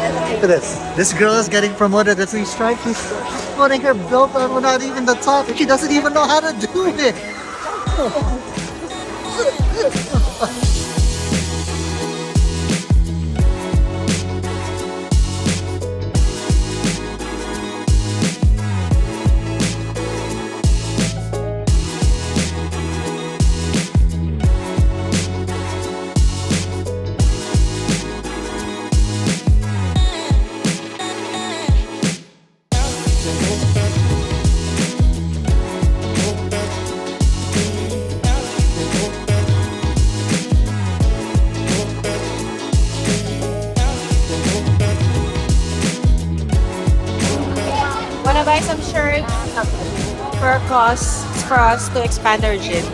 Look at this. This girl is getting promoted to 3 stripes. She's putting her belt on without even the top. She doesn't even know how to do it. Wanna buy some shirts for us to expand our gym.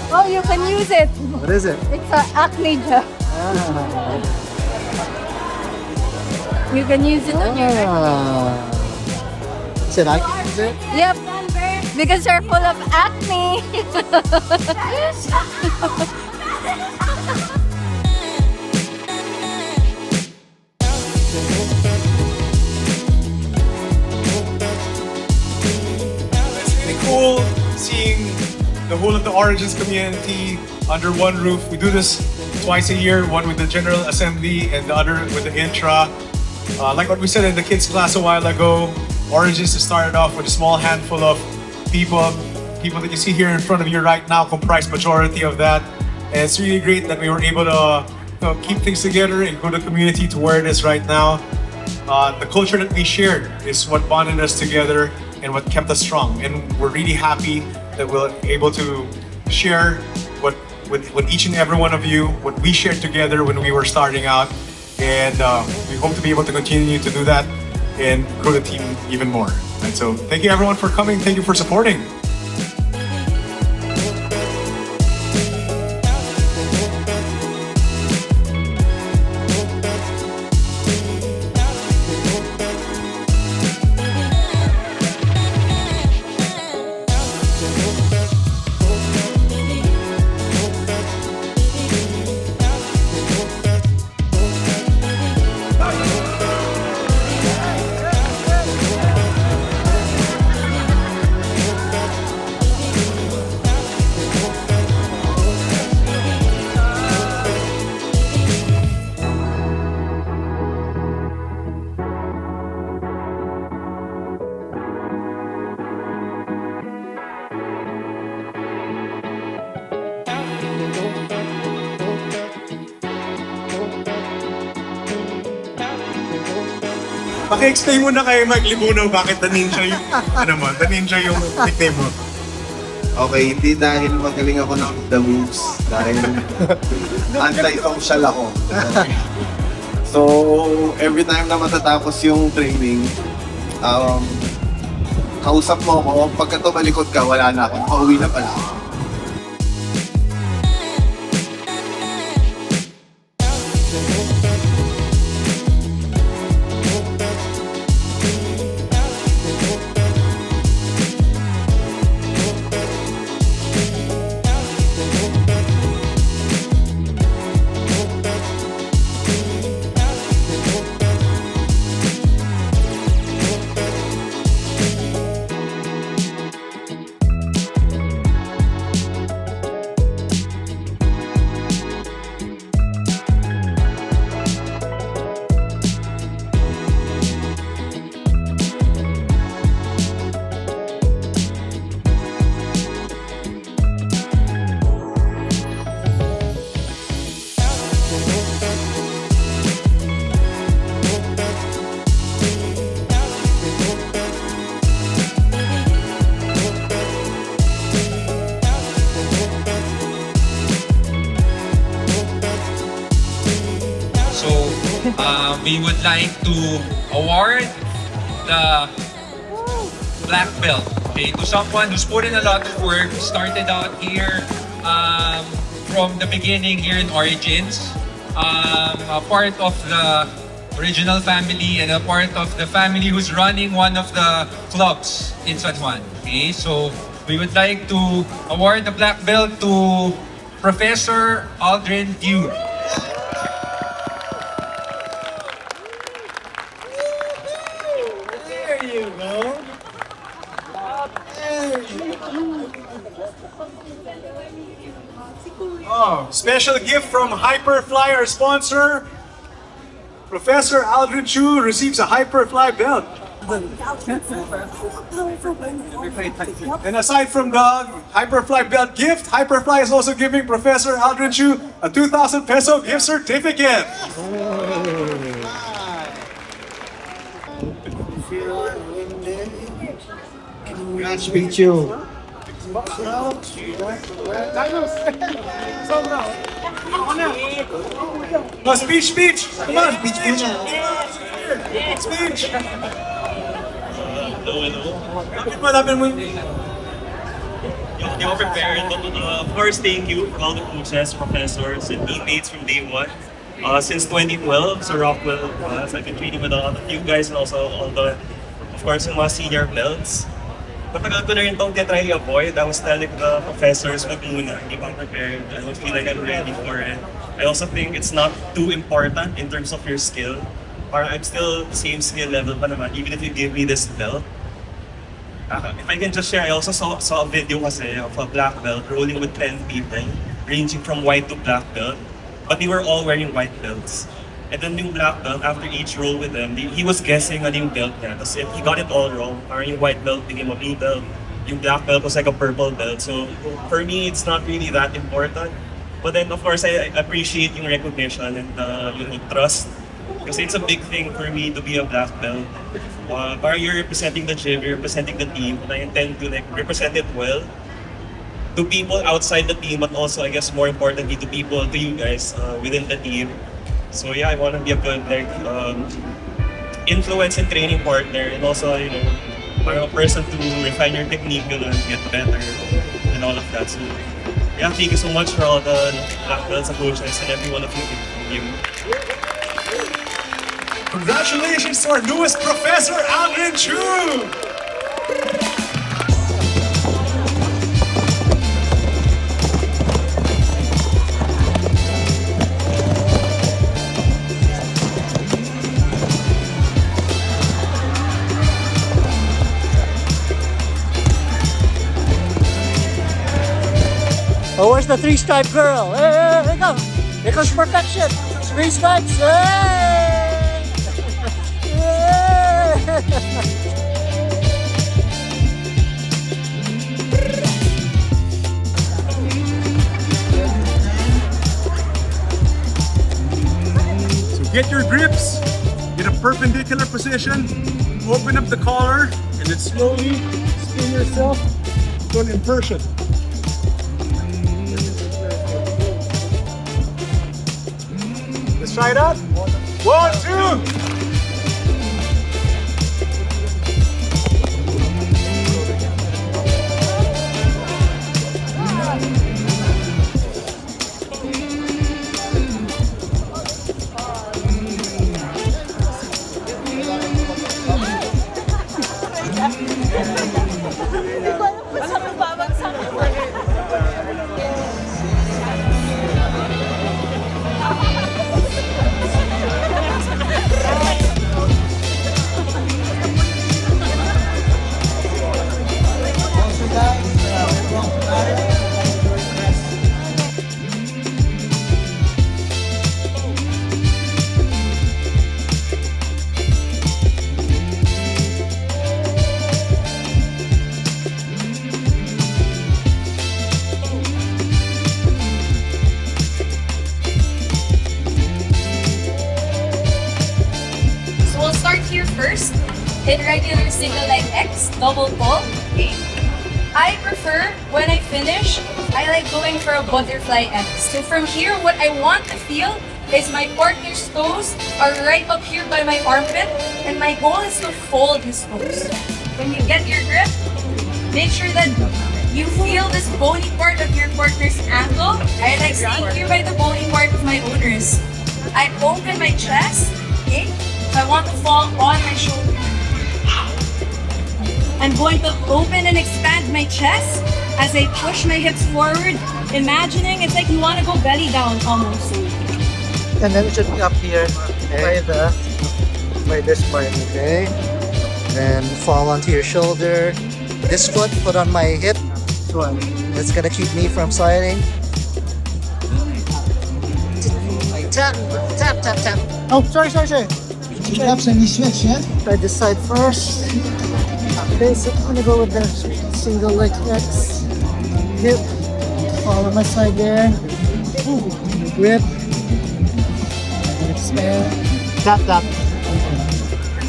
Oh, you can use it. What is it? It's an acne gel. Ah. You can use it on your neck. Said I can use it? Yep. Because you're full of acne. It's really cool seeing the whole of the Origins community under one roof. We do this twice a year, one with the General Assembly and the other with the Intra. Like what we said in the kids class a while ago, Origins started off with a small handful of people that you see here in front of you right now comprise majority of that. And it's really great that we were able to keep things together and grow the community to where it is right now. The culture that we shared is what bonded us together and what kept us strong. And we're really happy that we're able to share with each and every one of you what we shared together when we were starting out. And we hope to be able to continue to do that and grow the team even more. And so thank you everyone for coming. Thank you for supporting. Paki-explain mo na kay Mike Libuno bakit The Ninja yung, The Ninja yung nickname mo. Okay, hindi dahil magaling ako ng the moves, dahil anti-social ako. So, every time na matatapos yung training, kausap mo ako, pagka tumalikod ka, wala na ako, pauwi na pala ako. We would like to award the black belt, okay, to someone who's put in a lot of work, started out here from the beginning here in Origins, a part of the original family and a part of the family who's running one of the clubs in San Juan. Okay, so we would like to award the black belt to Professor Aldrin Yu. There you go. Oh, special gift from Hyperfly, our sponsor. Professor Aldrin Chu receives a Hyperfly belt. And aside from the Hyperfly belt gift, Hyperfly is also giving Professor Aldrin Chu a 2,000 peso gift certificate. Nice to meet you. Oh, speech! Come on, Speech muna. speech! Hello. Malapit mo You were prepared. Of course, thank you for all the coaches, professors, and teammates from day one. Since 2012, sa Rockwell, I've been training with a lot of you guys and also all the, of course, yung mga senior belts. Matagal ko na rin itong try avoid. I was telling the professors, wag muna, hindi pa prepared. I don't feel like I'm ready for it. I also think it's not too important in terms of your skill. Parang I'm still same skill level pa naman, even if you give me this belt. If I can just share, I also saw a video kasi of a black belt rolling with 10 people, ranging from white to black belt. But they were all wearing white belts. And then yung black belt, after each roll with them, he was guessing ano yung belt niya. Tapos he got it all wrong. Parang yung white belt became a blue belt. Yung black belt was like a purple belt. So for me, it's not really that important. But then of course, I appreciate yung recognition and yung trust. Kasi it's a big thing for me to be a black belt. Parang you're representing the gym, you're representing the team, and I intend to like represent it well to people outside the team, but also I guess more importantly to people, to you guys within the team. So yeah, I want to be a good like influence and training partner, and also parang a person to refine your technique and get better and all of that. So yeah, thank you so much for all the black belts and coaches and every one of you. Congratulations to our newest Professor Aldrin Chu! Oh, where's the three-stripe girl? Hey, here go. Here comes perfection. Three stripes. Hey! So get your grips, get a perpendicular position, open up the collar, and then slowly spin yourself to an inversion. Let's try it out. 1, 2. First, in regular single leg X, double pull. Okay. I prefer, when I finish, I like going for a butterfly X. So from here, what I want to feel is my partner's toes are right up here by my armpit, and my goal is to fold his toes. When you get your grip, make sure that you feel this bony part of your partner's ankle. I like staying here by the bony part of my own wrist. I open my chest, okay? So I want to fall on my shoulder. I'm going to open and expand my chest as I push my hips forward, imagining it's like you want to go belly down almost. And then it should be up here by this part, okay? Then fall onto your shoulder. This foot, put on my hip. That's gonna keep me from sliding. Tap, tap, tap, tap. Oh, sorry. Taps and you switch, yeah? Try this side first. Okay, so I'm gonna go with the single leg X. Hip. Follow my side there. Grip. Expand. Tap, tap.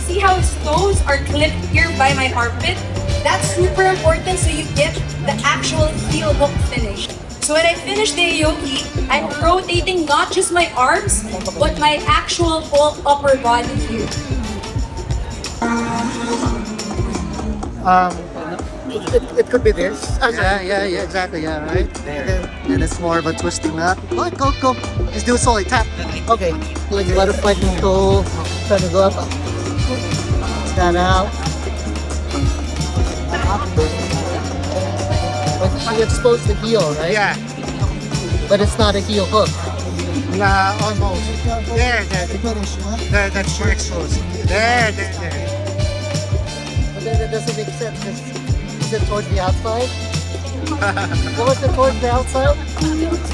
See how his toes are clipped here by my armpit? That's super important so you get the actual heel hook finish. So when I finish the aoki, I'm rotating not just my arms, but my actual whole upper body here. It could be this. Yeah, exactly, yeah, right? And it's more of a twisting knot. Go. Just do a solid tap. Okay, like butterfly control. Trying to go up. Stand out. Like you expose the heel, right? Yeah, But it's not a heel hook. almost. There. That's more exposed. There. But then it doesn't make sense because is it towards the outside? What was it towards the outside?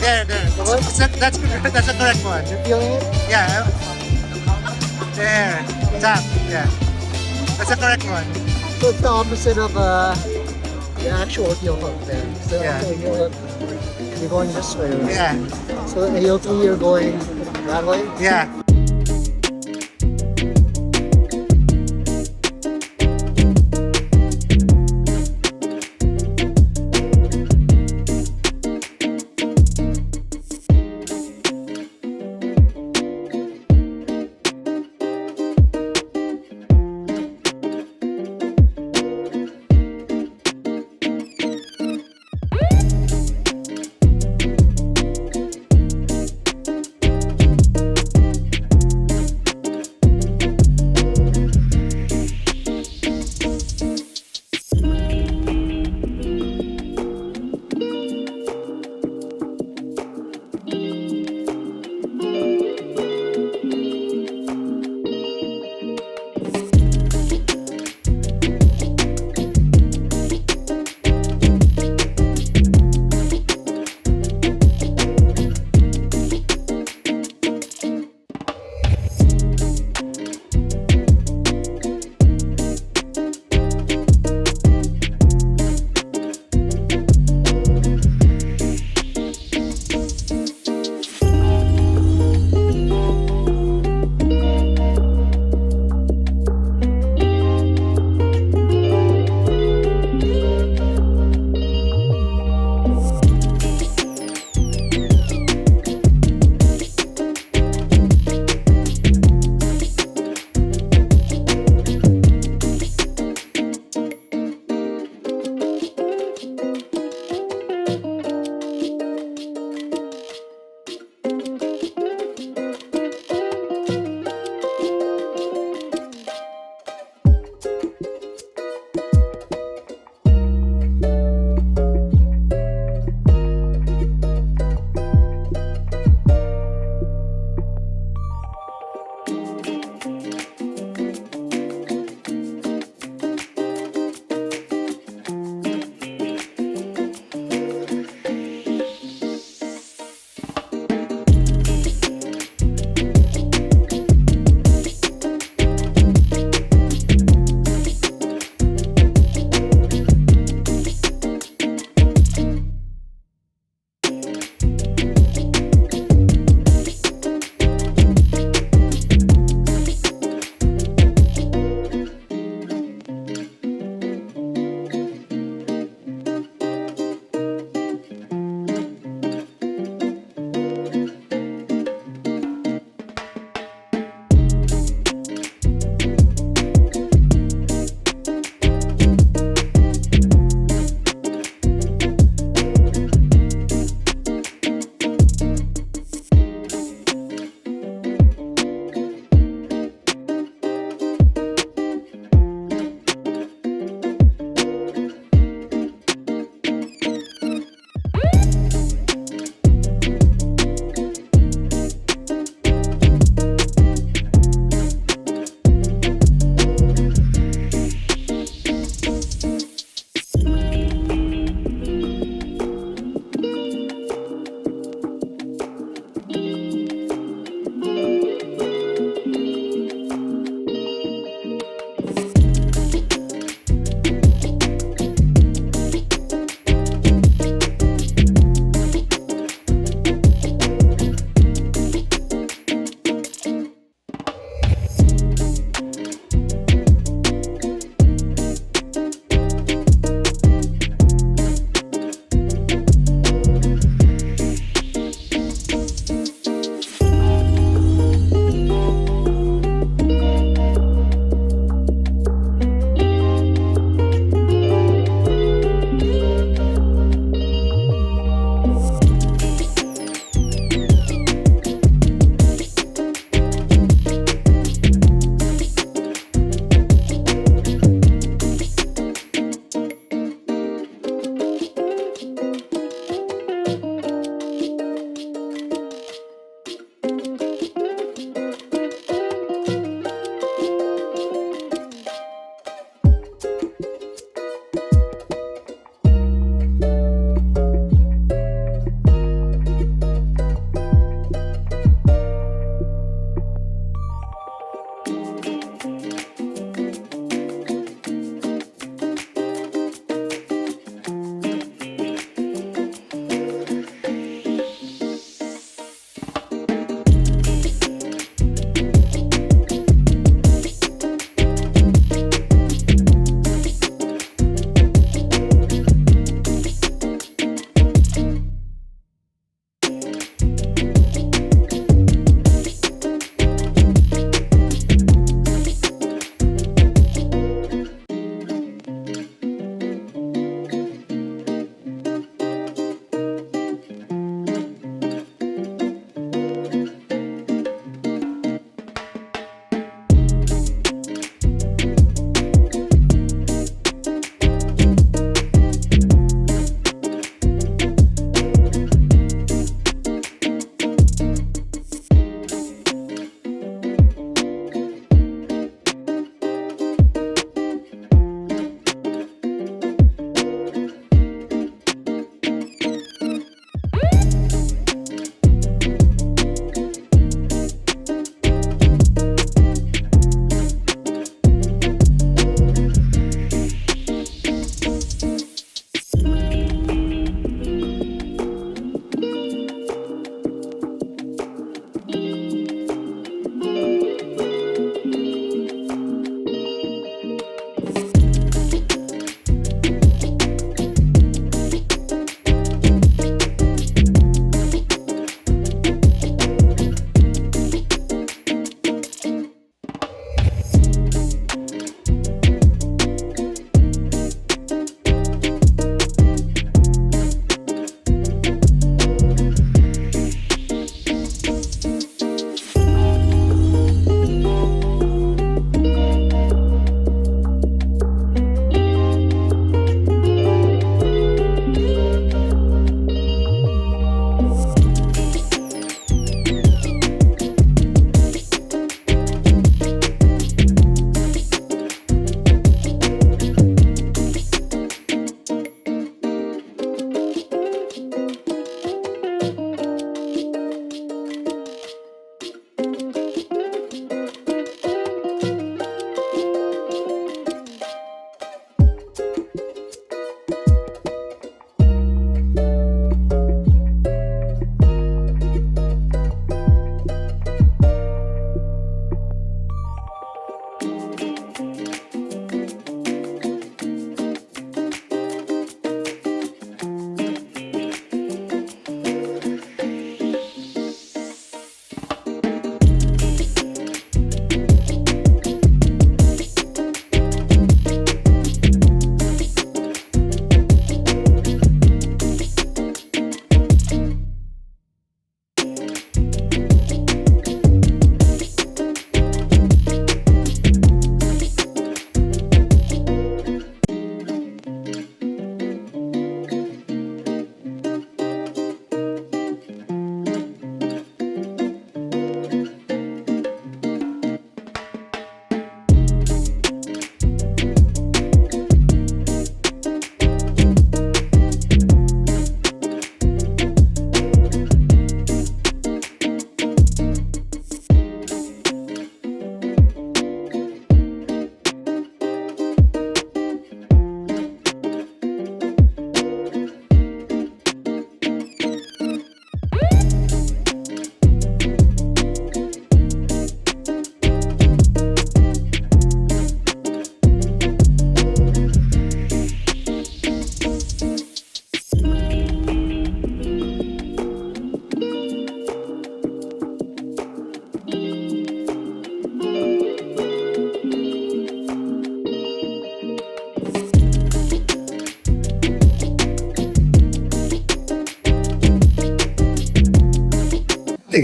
There. What? That's the correct one. You're feeling it? Yeah. There. Tap. Yeah. That's the correct one. So it's the opposite of the actual heel hook there. So Yeah. okay, heel hook, you're going this way, right? Yeah. So the aoki, you're going that way? Yeah.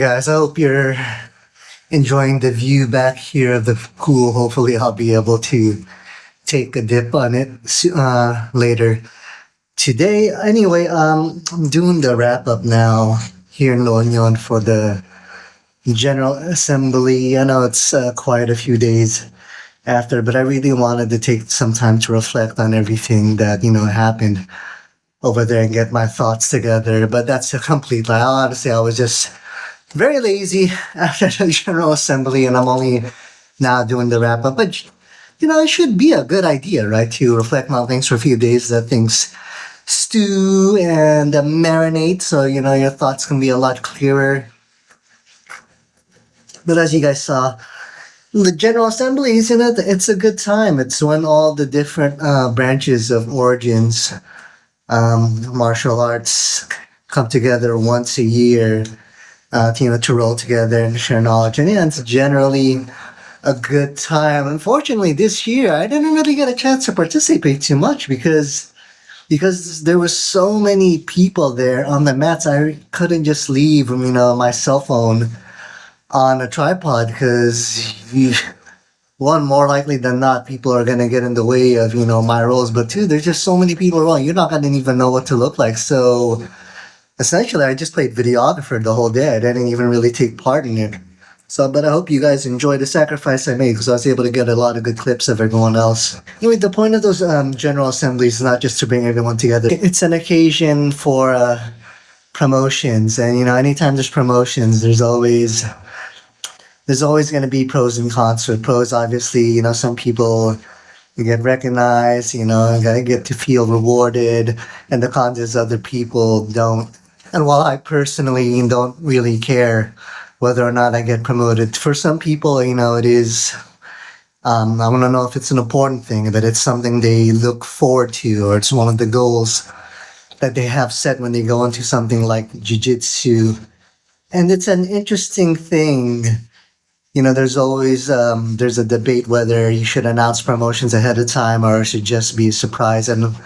guys, I hope you're enjoying the view back here of the pool. Hopefully, I'll be able to take a dip on it later today. Anyway, I'm doing the wrap up now here in La Union for the General Assembly. I know it's quite a few days after, but I really wanted to take some time to reflect on everything that happened over there and get my thoughts together. But that's a complete lie. Honestly, I was just very lazy after the General Assembly, and I'm only now doing the wrap up. But it should be a good idea, right, to reflect on things for a few days, that things stew and marinate, so your thoughts can be a lot clearer. But as you guys saw, the General Assembly, it's a good time. It's when all the different branches of origins, martial arts, come together once a year, to roll together and share knowledge. And it's generally a good time. Unfortunately, this year I didn't really get a chance to participate too much because there were so many people there on the mats. I couldn't just leave, my cell phone on a tripod because one, more likely than not, people are gonna get in the way of my rolls. But two, there's just so many people rolling. You're not gonna even know what to look like. So essentially, I just played videographer the whole day. I didn't even really take part in it. So, but I hope you guys enjoy the sacrifice I made because I was able to get a lot of good clips of everyone else. Anyway, the point of those General Assemblies is not just to bring everyone together. It's an occasion for promotions, and anytime there's promotions, there's always going to be pros and cons. So pros, obviously, some people get recognized, get to feel rewarded, and the cons is other people don't. And while I personally don't really care whether or not I get promoted, for some people, it is. I want to know if it's an important thing, that it's something they look forward to, or it's one of the goals that they have set when they go into something like Jiu-Jitsu. And it's an interesting thing. There's always there's a debate whether you should announce promotions ahead of time or it should just be a surprise. And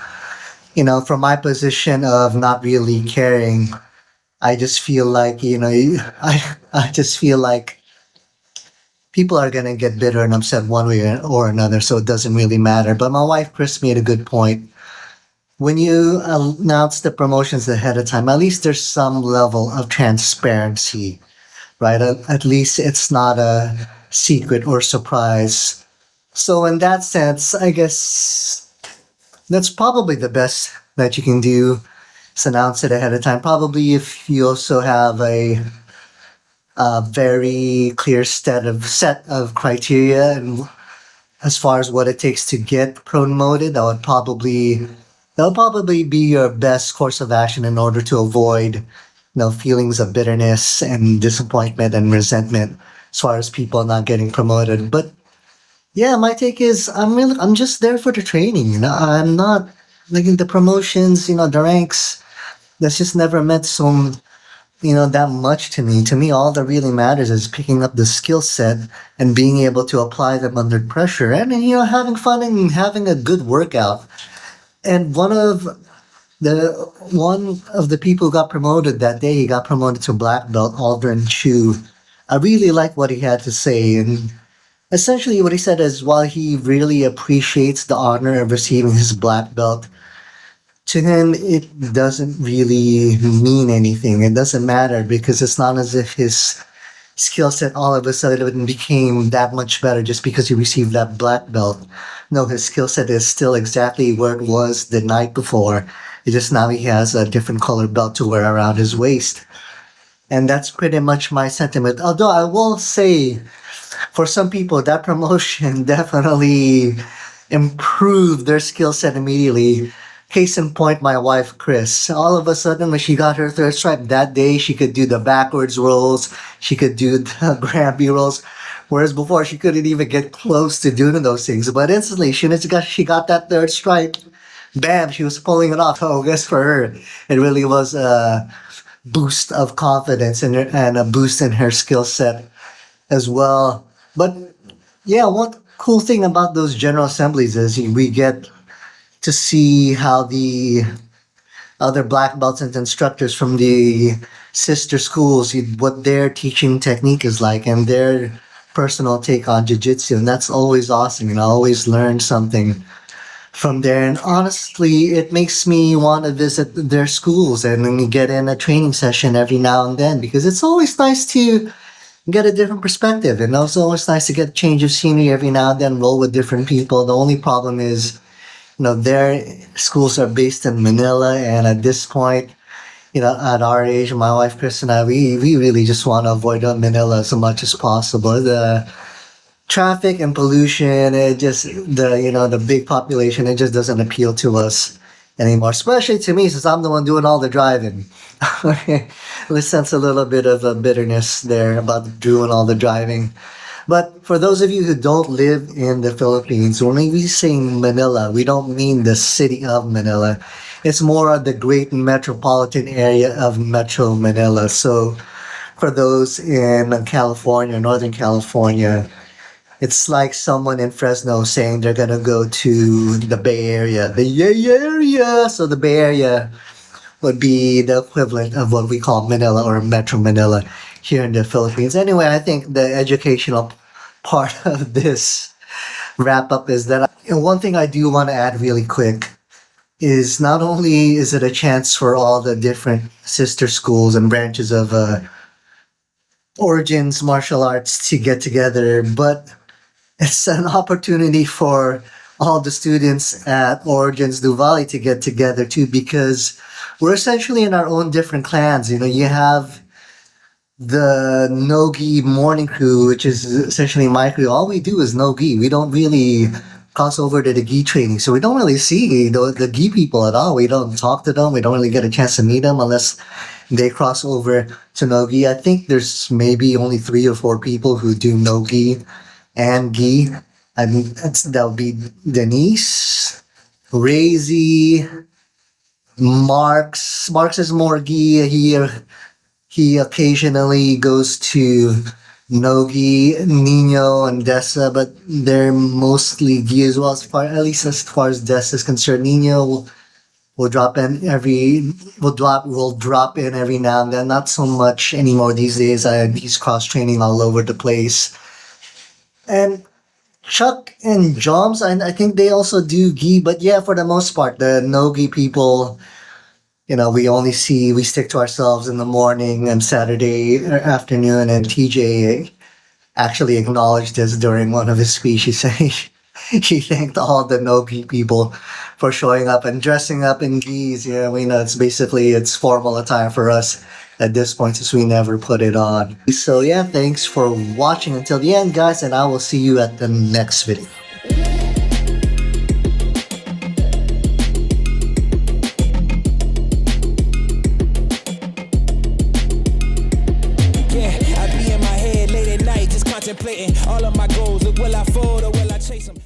from my position of not really caring, I just feel like I just feel like people are gonna get bitter and upset one way or another, so it doesn't really matter. But my wife Chris made a good point. When you announce the promotions ahead of time, at least there's some level of transparency, right? At least it's not a secret or surprise. So in that sense, I guess that's probably the best that you can do, is announce it ahead of time. Probably if you also have a very clear set of criteria, and as far as what it takes to get promoted, that'll probably be your best course of action in order to avoid feelings of bitterness and disappointment and resentment as far as people not getting promoted. But yeah, my take is I'm just there for the training. I'm not like in the promotions, the ranks. That's just never meant that much to me. To me, all that really matters is picking up the skill set and being able to apply them under pressure, and having fun and having a good workout. And one of the people who got promoted that day, he got promoted to black belt, Aldrin Chu. I really like what he had to say, and essentially what he said is, while he really appreciates the honor of receiving his black belt, to him it doesn't really mean anything. It doesn't matter because it's not as if his skill set all of a sudden became that much better just because he received that black belt. No, his skill set is still exactly where it was the night before. It's just now he has a different color belt to wear around his waist. And that's pretty much my sentiment. Although I will say, for some people, that promotion definitely improved their skill set immediately. Case in point, my wife, Chris. All of a sudden, when she got her third stripe that day, she could do the backwards rolls. She could do the Granby rolls. Whereas before, she couldn't even get close to doing those things. But instantly, she got that third stripe. Bam, she was pulling it off. Oh, I guess for her, it really was a boost of confidence and a boost in her skill set as well. But yeah, one cool thing about those General Assemblies is we get to see how the other black belts and instructors from the sister schools, what their teaching technique is like and their personal take on jiu-jitsu. And that's always awesome. I always learn something from there. And honestly, it makes me want to visit their schools and then get in a training session every now and then, because it's always nice to get a different perspective. And it's always nice to get a change of scenery every now and then, roll with different people. The only problem is, their schools are based in Manila, and at this point, at our age, my wife Chris and I, we really just want to avoid Manila as much as possible. The traffic and pollution, it just the big population, it just doesn't appeal to us anymore. Especially to me, since I'm the one doing all the driving. Let's sense a little bit of a bitterness there about doing all the driving. But for those of you who don't live in the Philippines, when we say Manila, we don't mean the city of Manila. It's more of the great metropolitan area of Metro Manila. So for those in California, Northern California, it's like someone in Fresno saying they're gonna go to the Bay Area. The Bay Area! So the Bay Area would be the equivalent of what we call Manila or Metro Manila here in the Philippines. Anyway, I think the educational part of this wrap up is that one thing I do want to add really quick is not only is it a chance for all the different sister schools and branches of Origins martial arts to get together, but it's an opportunity for all the students at Origins Nuvali to get together too, because we're essentially in our own different clans. You have the no-gi morning crew, which is essentially my crew. All we do is no-gi. We don't really cross over to the gi training, so we don't really see the gi people at all. We don't talk to them. We don't really get a chance to meet them unless they cross over to no-gi. I think there's maybe only 3 or 4 people who do no-gi and gi. I mean, that would be Denise, Razy, Marks. Marks is more gi. He occasionally goes to Nogi, Nino, and Dessa, but they're mostly gi as well. At least as far as Dessa is concerned, Nino will drop in every now and then. Not so much anymore these days. He's cross training all over the place. And Chuck and Joms, I think they also do gi, but yeah, for the most part, the no-gi people, we stick to ourselves in the morning and Saturday afternoon, and TJ actually acknowledged this during one of his speeches. He thanked all the no-gi people for showing up and dressing up in gis. We know it's formal attire for us at this point since we never put it on. So yeah, thanks for watching until the end, guys, and I will see you at the next video. Yeah, I be in my head late at night just contemplating all of my goals. Look, will I fold or will I chase them?